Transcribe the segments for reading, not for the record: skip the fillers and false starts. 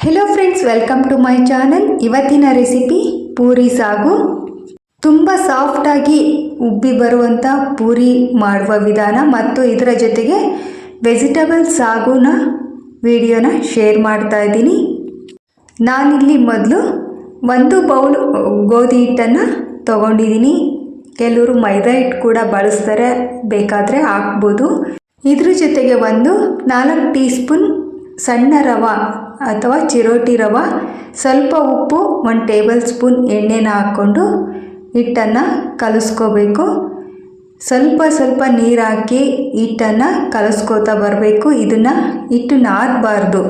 Hello friends, welcome to my channel. ಇವತ್ತಿನ recipe puri sagu. ತುಂಬ ಸಾಫ್ಟಾಗಿ ಉಬ್ಬಿ ಬರುವಂಥ ಪೂರಿ ಮಾಡುವ ವಿಧಾನ ಮತ್ತು ಇದರ ಜೊತೆಗೆ ವೆಜಿಟಬಲ್ ಸಾಗುನ ವಿಡಿಯೋನ ಶೇರ್ ಮಾಡ್ತಾ ಇದ್ದೀನಿ. ನಾನಿಲ್ಲಿ ಮೊದಲು 1 ಬೌಲ್ ಗೋಧಿ ಹಿಟ್ಟನ್ನು ತೊಗೊಂಡಿದ್ದೀನಿ. ಕೆಲವರು ಮೈದಾ ಹಿಟ್ಟು ಕೂಡ ಬಳಸ್ತಾರೆ, ಬೇಕಾದರೆ ಹಾಕ್ಬೋದು. ಇದ್ರ ಜೊತೆಗೆ 4 ಟೀ ಸ್ಪೂನ್ ಸಣ್ಣ ರವೆ ಅಥವಾ ಚಿರೋಟಿ ರವೆ, ಸ್ವಲ್ಪ ಉಪ್ಪು, 1 ಟೇಬಲ್ ಸ್ಪೂನ್ ಎಣ್ಣೆನ ಹಾಕ್ಕೊಂಡು ಹಿಟ್ಟನ್ನು ಕಲಿಸ್ಕೋಬೇಕು. ಸ್ವಲ್ಪ ನೀರು ಹಾಕಿ ಹಿಟ್ಟನ್ನು ಕಲಿಸ್ಕೋತಾ ಬರಬೇಕು. ಇದನ್ನು ಹಿಟ್ಟು ನಾದಬಾರ್ದು.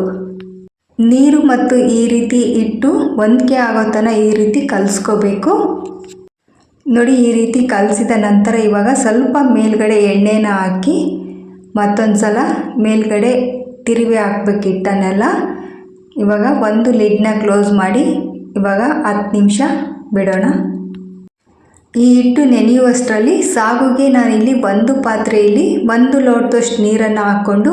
ನೀರು ಮತ್ತು ಈ ರೀತಿ ಹಿಟ್ಟು ಹೊಂದಿಕೆ ಆಗೋ ತನಕ ಈ ರೀತಿ ಕಲಿಸ್ಕೋಬೇಕು. ನೋಡಿ, ಈ ರೀತಿ ಕಲಸಿದ ನಂತರ ಇವಾಗ ಸ್ವಲ್ಪ ಮೇಲ್ಗಡೆ ಎಣ್ಣೆನ ಹಾಕಿ ಮತ್ತೊಂದು ಸಲ ಮೇಲ್ಗಡೆ ತಿರುವಿ ಹಾಕ್ಬೇಕು ಹಿಟ್ಟನ್ನೆಲ್ಲ. ಇವಾಗ ಒಂದು ಲಿಡ್ನ ಕ್ಲೋಸ್ ಮಾಡಿ ಇವಾಗ 10 ನಿಮಿಷ ಬಿಡೋಣ. ಈ ಹಿಟ್ಟು ನೆನೆಯುವಷ್ಟರಲ್ಲಿ ಸಾಗುಗೆ ನಾನಿಲ್ಲಿ ಒಂದು ಪಾತ್ರೆಯಲ್ಲಿ 1 ಲೋಟದಷ್ಟು ನೀರನ್ನು ಹಾಕ್ಕೊಂಡು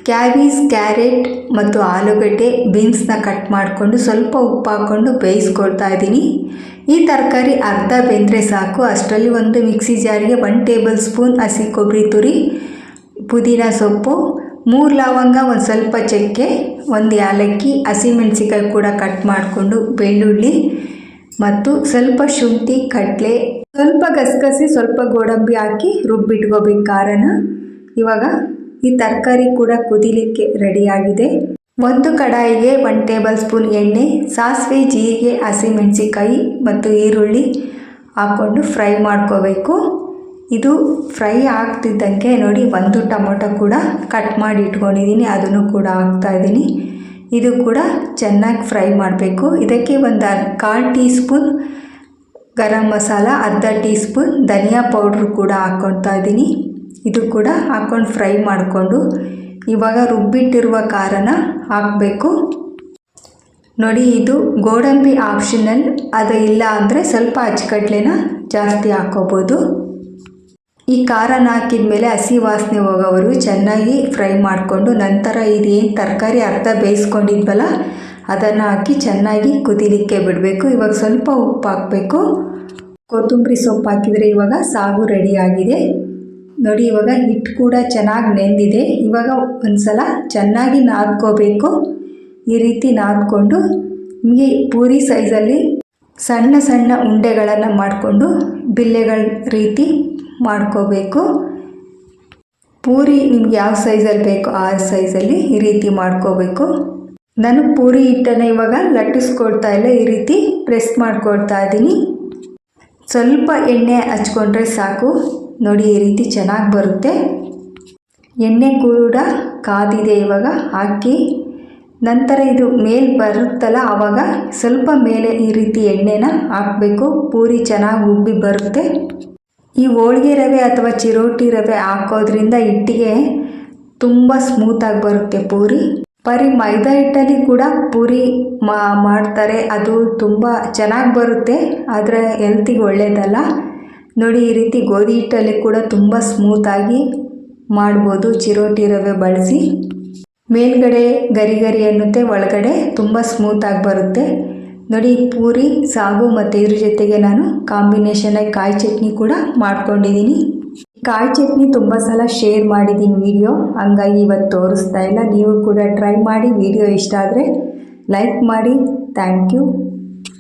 ಕ್ಯಾಬೇಜ್, ಕ್ಯಾರೆಟ್ ಮತ್ತು ಆಲೂಗಡ್ಡೆ, ಬೀನ್ಸ್ನ ಕಟ್ ಮಾಡಿಕೊಂಡು ಸ್ವಲ್ಪ ಉಪ್ಪು ಹಾಕ್ಕೊಂಡು ಬೇಯಿಸ್ಕೊಳ್ತಾ ಇದ್ದೀನಿ. ಈ ತರಕಾರಿ ಅರ್ಧ ಬೆಂದರೆ ಸಾಕು. ಅಷ್ಟರಲ್ಲಿ ಒಂದು ಮಿಕ್ಸಿ ಜಾರಿಗೆ 1 ಟೇಬಲ್ ಸ್ಪೂನ್ ಹಸಿ ಕೊಬ್ಬರಿ ತುರಿ, ಪುದೀನ ಸೊಪ್ಪು, 3 ಲವಂಗ, ಒಂದು ಸ್ವಲ್ಪ ಚಕ್ಕೆ, 1 ಏಲಕ್ಕಿ, ಹಸಿಮೆಣಸಿಕಾಯಿ ಕೂಡ ಕಟ್ ಮಾಡಿಕೊಂಡು, ಬೆಳ್ಳುಳ್ಳಿ ಮತ್ತು ಸ್ವಲ್ಪ ಶುಂಠಿ, ಕಡಲೆ, ಸ್ವಲ್ಪ ಗಸಗಸೆ, ಸ್ವಲ್ಪ ಗೋಡಂಬಿ ಹಾಕಿ ರುಬ್ಬಿಟ್ಕೋಬೇಕು ಖಾರನ. ಇವಾಗ ಈ ತರಕಾರಿ ಕೂಡ ಕುದಿಲಿಕ್ಕೆ ರೆಡಿಯಾಗಿದೆ. ಒಂದು ಕಡಾಯಿಗೆ 1 ಟೇಬಲ್ ಸ್ಪೂನ್ ಎಣ್ಣೆ, ಸಾಸಿವೆ, ಜೀರಿಗೆ, ಹಸಿಮೆಣಸಿಕಾಯಿ ಮತ್ತು ಈರುಳ್ಳಿ ಹಾಕ್ಕೊಂಡು ಫ್ರೈ ಮಾಡ್ಕೋಬೇಕು. ಇದು ಫ್ರೈ ಆಗ್ತಿದ್ದಂಗೆ ನೋಡಿ 1 ಟೊಮೊಟೊ ಕೂಡ ಕಟ್ ಮಾಡಿ ಇಟ್ಕೊಂಡಿದ್ದೀನಿ, ಅದನ್ನು ಕೂಡ ಹಾಕ್ತಾಯಿದ್ದೀನಿ. ಇದು ಕೂಡ ಚೆನ್ನಾಗಿ ಫ್ರೈ ಮಾಡಬೇಕು. ಇದಕ್ಕೆ ಒಂದು 1/4 ಟೀ ಸ್ಪೂನ್ ಗರಂ ಮಸಾಲ, ಅರ್ಧ ಟೀ ಸ್ಪೂನ್ ಧನಿಯಾ ಪೌಡ್ರು ಕೂಡ ಹಾಕ್ಕೊಳ್ತಾ ಇದ್ದೀನಿ. ಇದು ಕೂಡ ಹಾಕ್ಕೊಂಡು ಫ್ರೈ ಮಾಡಿಕೊಂಡು ಇವಾಗ ರುಬ್ಬಿಟ್ಟಿರುವ ಖಾರನ ಹಾಕಬೇಕು. ನೋಡಿ, ಇದು ಗೋಡಂಬಿ ಆಪ್ಷನಲ್, ಅದು ಇಲ್ಲ ಅಂದರೆ ಸ್ವಲ್ಪ ಅಚ್ಚಕಡ್ಲೆನ ಜಾಸ್ತಿ ಹಾಕ್ಕೋಬೋದು. ಈ ಖಾರನ ಹಾಕಿದ ಮೇಲೆ ಹಸಿ ವಾಸನೆ ಹೋಗೋವರೆಗೂ ಚೆನ್ನಾಗಿ ಫ್ರೈ ಮಾಡಿಕೊಂಡು ನಂತರ ಇದೇನು ತರಕಾರಿ ಅರ್ಧ ಬೇಯಿಸ್ಕೊಂಡಿದ್ವಲ್ಲ ಅದನ್ನು ಹಾಕಿ ಚೆನ್ನಾಗಿ ಕುದಿಲಿಕ್ಕೆ ಬಿಡಬೇಕು. ಇವಾಗ ಸ್ವಲ್ಪ ಉಪ್ಪು ಹಾಕಬೇಕು. ಕೊತ್ತಂಬರಿ ಸೊಪ್ಪು ಹಾಕಿದರೆ ಇವಾಗ ಸಾಗು ರೆಡಿಯಾಗಿದೆ. ನೋಡಿ, ಇವಾಗ ಹಿಟ್ಟು ಕೂಡ ಚೆನ್ನಾಗಿ ನೆಂದಿದೆ. ಇವಾಗ ಒಂದು ಸಲ ಚೆನ್ನಾಗಿ ನಾದ್ಕೋಬೇಕು. ಈ ರೀತಿ ನಾದ್ಕೊಂಡು ನಿಮಗೆ ಪೂರಿ ಸೈಜಲ್ಲಿ ಸಣ್ಣ ಉಂಡೆಗಳನ್ನು ಮಾಡಿಕೊಂಡು ಬಿಲ್ಲೆಗಳ ರೀತಿ ಮಾಡ್ಕೋಬೇಕು. ಪೂರಿ ನಿಮ್ಗೆ ಯಾವ ಸೈಜಲ್ಲಿ ಬೇಕೋ ಆ ಸೈಜಲ್ಲಿ ಈ ರೀತಿ ಮಾಡ್ಕೋಬೇಕು. ನಾನು ಪೂರಿ ಹಿಟ್ಟನ್ನು ಇವಾಗ ಲಟ್ಟಿಸ್ಕೊಳ್ತಾ ಇಲ್ಲ, ಈ ರೀತಿ ಪ್ರೆಸ್ ಮಾಡ್ಕೊಳ್ತಾ ಇದ್ದೀನಿ. ಸ್ವಲ್ಪ ಎಣ್ಣೆ ಹಚ್ಕೊಂಡ್ರೆ ಸಾಕು. ನೋಡಿ, ಈ ರೀತಿ ಚೆನ್ನಾಗಿ ಬರುತ್ತೆ. ಎಣ್ಣೆ ಕೂಡ ಕಾದಿದೆ. ಇವಾಗ ಹಾಕಿ ನಂತರ ಇದು ಮೇಲೆ ಬರುತ್ತಲ್ಲ ಆವಾಗ ಸ್ವಲ್ಪ ಮೇಲೆ ಈ ರೀತಿ ಎಣ್ಣೆನ ಹಾಕಬೇಕು. ಪೂರಿ ಚೆನ್ನಾಗಿ ಉಬ್ಬಿ ಬರುತ್ತೆ. ಈ ಹೋಳಿಗೆ ರವೆ ಅಥವಾ ಚಿರೋಟಿ ರವೆ ಹಾಕೋದ್ರಿಂದ ಹಿಟ್ಟಿಗೆ ತುಂಬ ಸ್ಮೂತಾಗಿ ಬರುತ್ತೆ ಪೂರಿ. ಬರೀ ಮೈದಾ ಹಿಟ್ಟಲ್ಲಿ ಕೂಡ ಪೂರಿ ಮಾಡ್ತಾರೆ, ಅದು ತುಂಬ ಚೆನ್ನಾಗಿ ಬರುತ್ತೆ, ಆದರೆ ಹೆಲ್ತಿಗೆ ಒಳ್ಳೆಯದಲ್ಲ. ನೋಡಿ, ಈ ರೀತಿ ಗೋಧಿ ಹಿಟ್ಟಲ್ಲಿ ಕೂಡ ತುಂಬ ಸ್ಮೂತಾಗಿ ಮಾಡ್ಬೋದು ಚಿರೋಟಿ ರವೆ ಬಳಸಿ. ಮೇಲ್ಗಡೆ ಗರಿ ಅನ್ನುತ್ತೆ, ಒಳಗಡೆ ತುಂಬ ಸ್ಮೂತಾಗಿ ಬರುತ್ತೆ. ನೋಡಿ, ಪೂರಿ ಸಾಗು ಮತ್ತು ಇದ್ರ ಜೊತೆಗೆ ನಾನು ಕಾಂಬಿನೇಷನಾಗಿ ಕಾಯಿ ಚಟ್ನಿ ಕೂಡ ಮಾಡ್ಕೊಂಡಿದ್ದೀನಿ. ಕಾಯಿ ಚಟ್ನಿ ತುಂಬ ಸಲ ಶೇರ್ ಮಾಡಿದ್ದೀನಿ ವಿಡಿಯೋ, ಹಂಗಾಗಿ ಇವತ್ತು ತೋರಿಸ್ತಾ ಇಲ್ಲ. ನೀವು ಕೂಡ ಟ್ರೈ ಮಾಡಿ. ವಿಡಿಯೋ ಇಷ್ಟ ಆದರೆ ಲೈಕ್ ಮಾಡಿ. Thank you.